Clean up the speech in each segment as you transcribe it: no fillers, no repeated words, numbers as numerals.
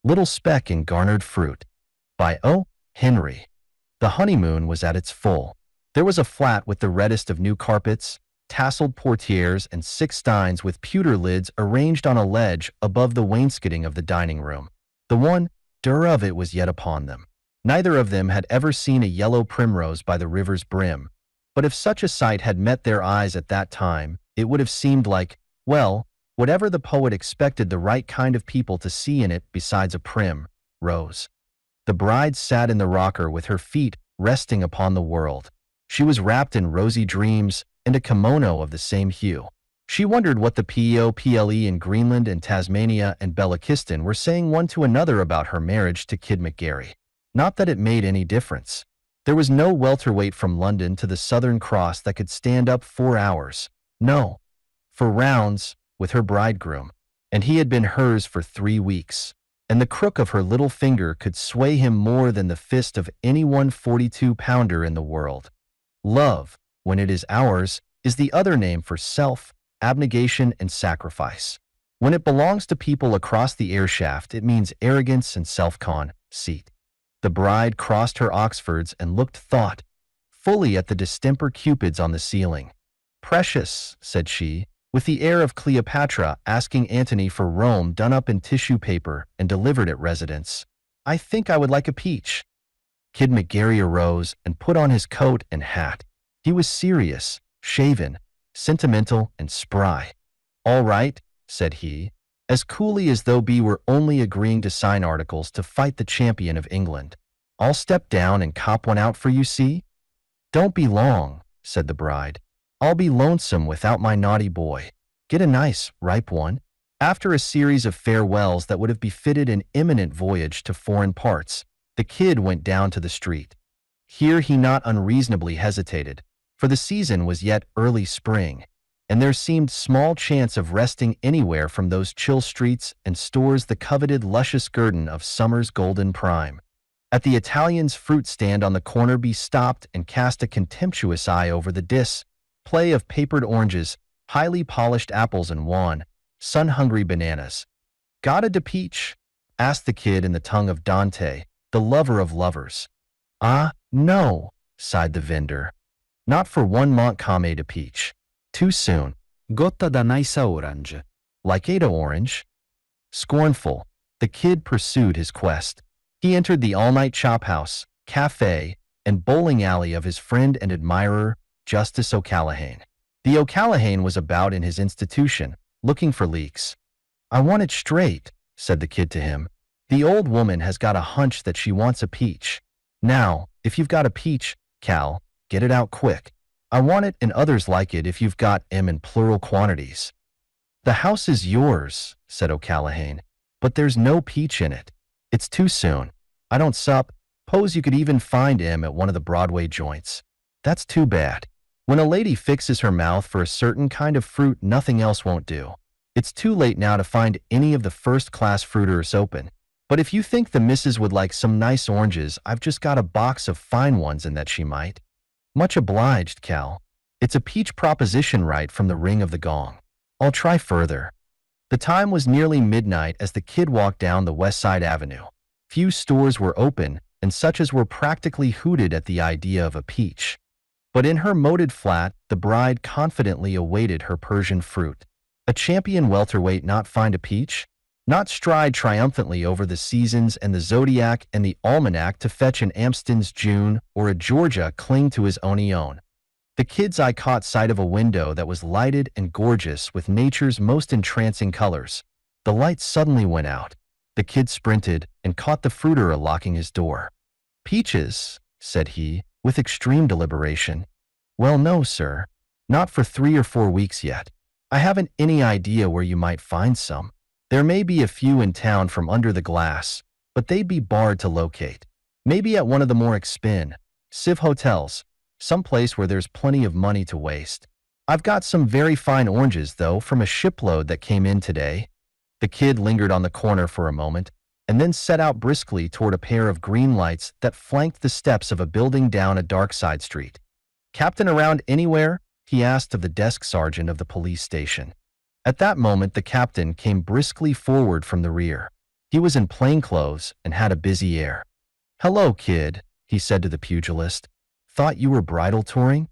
Little Speck and Garnered Fruit by O. Henry. The honeymoon was at its full. There was a flat with the reddest of new carpets, tasseled portieres, and 6 steins with pewter lids arranged on a ledge above the wainscoting of the dining room. The wonder of it was yet upon them. Neither of them had ever seen a yellow primrose by the river's brim, but if such a sight had met their eyes at that time, it would have seemed like, well, whatever the poet expected the right kind of people to see in it besides a prim rose. The bride sat in the rocker with her feet resting upon the world. She was wrapped in rosy dreams and a kimono of the same hue. She wondered what the people in Greenland and Tasmania and Belakistan were saying one to another about her marriage to Kid McGarry. Not that it made any difference. There was no welterweight from London to the Southern Cross that could stand up 4 hours. No. For rounds, with her bridegroom, and he had been hers for 3 weeks, and the crook of her little finger could sway him more than the fist of any 142-pounder in the world. Love, when it is ours, is the other name for self, abnegation, and sacrifice. When it belongs to people across the airshaft, it means arrogance and self-conceit. The bride crossed her Oxfords and looked thoughtfully at the distemper cupids on the ceiling. "Precious," said she, with the air of Cleopatra asking Antony for Rome done up in tissue paper and delivered at residence. "I think I would like a peach." Kid McGarry arose and put on his coat and hat. He was serious, shaven, sentimental, and spry. "All right," said he, as coolly as though he were only agreeing to sign articles to fight the champion of England. "I'll step down and cop one out for you, see?" "Don't be long," said the bride. "I'll be lonesome without my naughty boy. Get a nice, ripe one." After a series of farewells that would have befitted an imminent voyage to foreign parts, the kid went down to the street. Here he not unreasonably hesitated, for the season was yet early spring, and there seemed small chance of resting anywhere from those chill streets and stores the coveted luscious guerdon of summer's golden prime. At the Italian's fruit stand on the corner he stopped and cast a contemptuous eye over the display of papered oranges, highly polished apples, and sun-hungry bananas. "Got a peach?" asked the kid in the tongue of Dante, the lover of lovers. "Ah, no," sighed the vendor. "Not for one Montcalm de peach. Too soon." Gotta da nice orange. "Like Ada orange?" Scornful, the kid pursued his quest. He entered the all-night chop house, cafe, and bowling alley of his friend and admirer, Justice O'Callaghan. The O'Callaghan was about in his institution, looking for leaks. "I want it straight," said the kid to him. "The old woman has got a hunch that she wants a peach. Now, if you've got a peach, Cal, get it out quick. I want it and others like it if you've got 'em in plural quantities." "The house is yours," said O'Callaghan, "but there's no peach in it. It's too soon. I don't suppose you could even find 'em at one of the Broadway joints. That's too bad. When a lady fixes her mouth for a certain kind of fruit, nothing else won't do. It's too late now to find any of the first-class fruiters open. But if you think the missus would like some nice oranges, I've just got a box of fine ones and that she might." "Much obliged, Cal. It's a peach proposition right from the ring of the gong. I'll try further." The time was nearly midnight as the kid walked down the West Side Avenue. Few stores were open, and such as were practically hooted at the idea of a peach. But in her moated flat, the bride confidently awaited her Persian fruit. A champion welterweight not find a peach? Not stride triumphantly over the seasons and the zodiac and the almanac to fetch an Amston's June or a Georgia cling to his own. The kid's eye caught sight of a window that was lighted and gorgeous with nature's most entrancing colors. The light suddenly went out. The kid sprinted and caught the fruiterer locking his door. "Peaches," said he, with extreme deliberation. "Well, no, sir. Not for 3 or 4 weeks yet. I haven't any idea where you might find some. There may be a few in town from under the glass, but they'd be barred to locate. Maybe at one of the more expensive hotels, someplace where there's plenty of money to waste. I've got some very fine oranges, though, from a shipload that came in today." The kid lingered on the corner for a moment, and then set out briskly toward a pair of green lights that flanked the steps of a building down a dark side street. "Captain around anywhere?" he asked of the desk sergeant of the police station. At that moment the captain came briskly forward from the rear. He was in plain clothes and had a busy air. "Hello, kid," he said to the pugilist. "Thought you were bridal touring?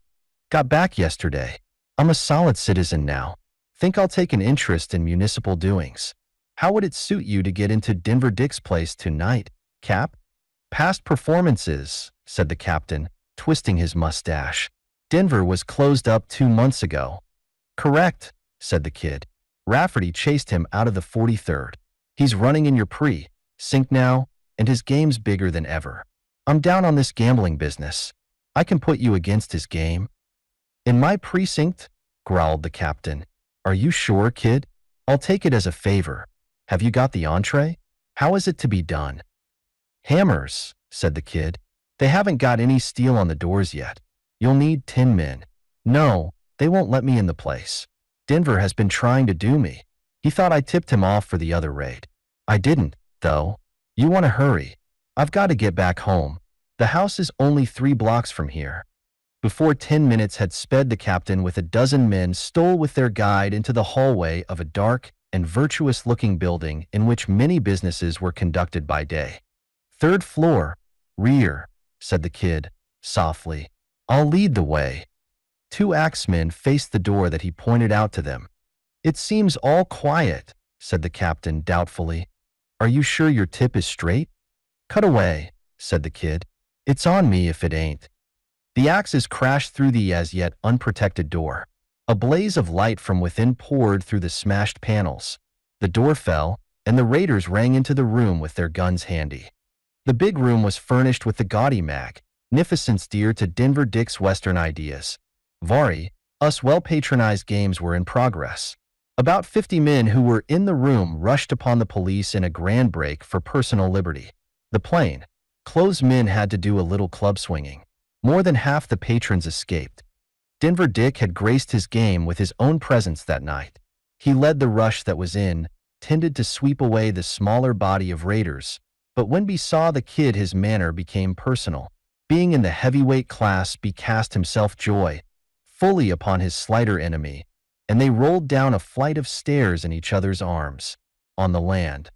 Got back yesterday. I'm a solid citizen now. Think I'll take an interest in municipal doings. How would it suit you to get into Denver Dick's place tonight, Cap?" "Past performances," said the captain, twisting his mustache. "Denver was closed up 2 months ago." "Correct," said the kid. "Rafferty chased him out of the 43rd. He's running in your precinct now, and his game's bigger than ever. I'm down on this gambling business. I can put you against his game." "In my precinct?" growled the captain. "Are you sure, kid? I'll take it as a favor. Have you got the entree? How is it to be done?" "Hammers," said the kid. "They haven't got any steel on the doors yet. You'll need 10 men. No, they won't let me in the place. Denver has been trying to do me. He thought I tipped him off for the other raid. I didn't, though. You want to hurry. I've got to get back home. The house is only 3 blocks from here." Before 10 minutes had sped, the captain with a dozen men stole with their guide into the hallway of a dark and virtuous-looking building in which many businesses were conducted by day. "Third floor, rear," said the kid, softly. "I'll lead the way." 2 axemen faced the door that he pointed out to them. "It seems all quiet," said the captain doubtfully. "Are you sure your tip is straight?" "Cut away," said the kid. "It's on me if it ain't." The axes crashed through the as yet unprotected door. A blaze of light from within poured through the smashed panels. The door fell, and the raiders rang into the room with their guns handy. The big room was furnished with the gaudy magnificence dear to Denver Dick's Western ideas. Us well-patronized games were in progress. About 50 men who were in the room rushed upon the police in a grand break for personal liberty. The plain clothes men had to do a little club swinging. More than half the patrons escaped. Denver Dick had graced his game with his own presence that night. He led the rush that was intended to sweep away the smaller body of raiders, but when he saw the kid, his manner became personal. Being in the heavyweight class, he cast himself fully upon his slighter enemy, and they rolled down a flight of stairs in each other's arms. On the land,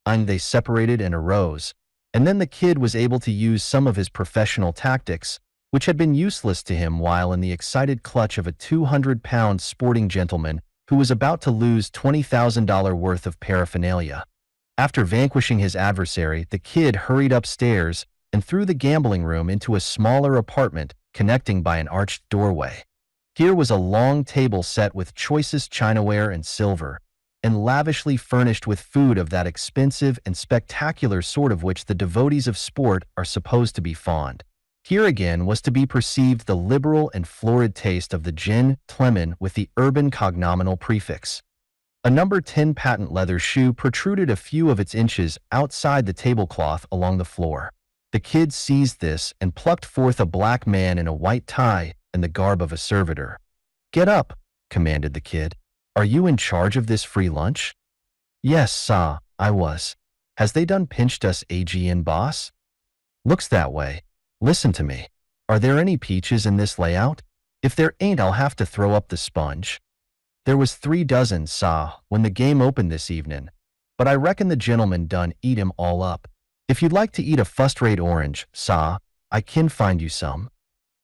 they separated and arose, and then the kid was able to use some of his professional tactics, which had been useless to him while in the excited clutch of a 200-pound sporting gentleman who was about to lose $20,000 worth of paraphernalia. After vanquishing his adversary, the kid hurried upstairs and through the gambling room into a smaller apartment connecting by an arched doorway. Here was a long table set with choicest chinaware and silver, and lavishly furnished with food of that expensive and spectacular sort of which the devotees of sport are supposed to be fond. Here again was to be perceived the liberal and florid taste of the gentleman with the urban cognominal prefix. A number 10 patent leather shoe protruded a few of its inches outside the tablecloth along the floor. The kid seized this and plucked forth a black man in a white tie and the garb of a servitor. "Get up," commanded the kid. "Are you in charge of this free lunch?" "Yes, sah, I was. Has they done pinched us AGN, boss?" "Looks that way. Listen to me. Are there any peaches in this layout? If there ain't, I'll have to throw up the sponge." "There was 3 dozen, sah, when the game opened this evening, but I reckon the gentleman done eat 'em all up. If you'd like to eat a first-rate orange, sah, I can find you some."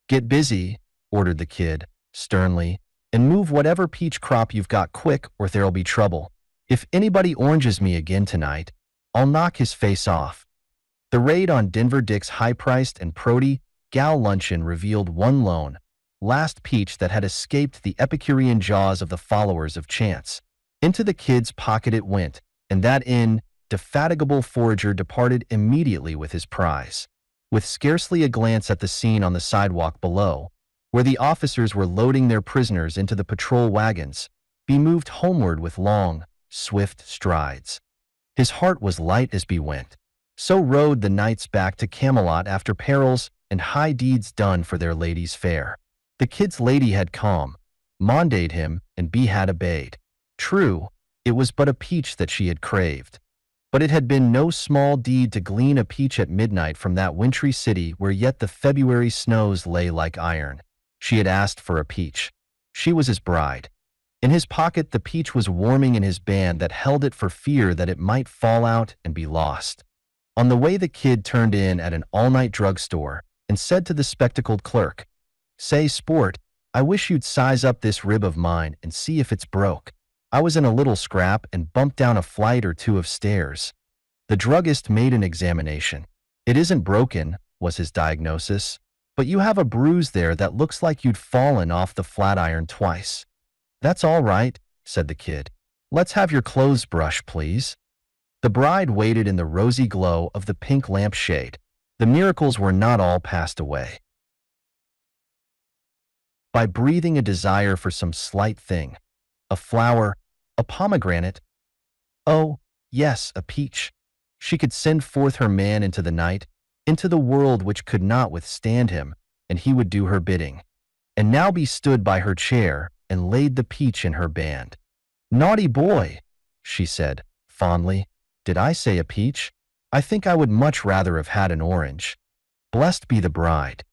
"Get busy," ordered the kid, sternly, "and move whatever peach crop you've got quick or there'll be trouble. If anybody oranges me again tonight, I'll knock his face off." The raid on Denver Dick's high-priced and prodigal luncheon revealed one lone, last peach that had escaped the Epicurean jaws of the followers of chance. Into the kid's pocket it went, and that indefatigable forager departed immediately with his prize. With scarcely a glance at the scene on the sidewalk below, where the officers were loading their prisoners into the patrol wagons, he moved homeward with long, swift strides. His heart was light as he went. So rode the knights back to Camelot after perils and high deeds done for their ladies fair. The kid's lady had mandate him, and he had obeyed. True, it was but a peach that she had craved. But it had been no small deed to glean a peach at midnight from that wintry city where yet the February snows lay like iron. She had asked for a peach. She was his bride. In his pocket, the peach was warming in his band that held it for fear that it might fall out and be lost. On the way, the kid turned in at an all-night drugstore and said to the spectacled clerk, "Say, sport, I wish you'd size up this rib of mine and see if it's broke. I was in a little scrap and bumped down a flight or two of stairs." The druggist made an examination. "It isn't broken," was his diagnosis, "but you have a bruise there that looks like you'd fallen off the flatiron twice." "That's all right," said the kid. "Let's have your clothes brush, please." The bride waited in the rosy glow of the pink lampshade. The miracles were not all passed away. By breathing a desire for some slight thing, a flower, a pomegranate, oh, yes, a peach, she could send forth her man into the night, into the world which could not withstand him, and he would do her bidding. And now he stood by her chair and laid the peach in her band. "Naughty boy," she said, fondly. "Did I say a peach? I think I would much rather have had an orange." Blessed be the bride.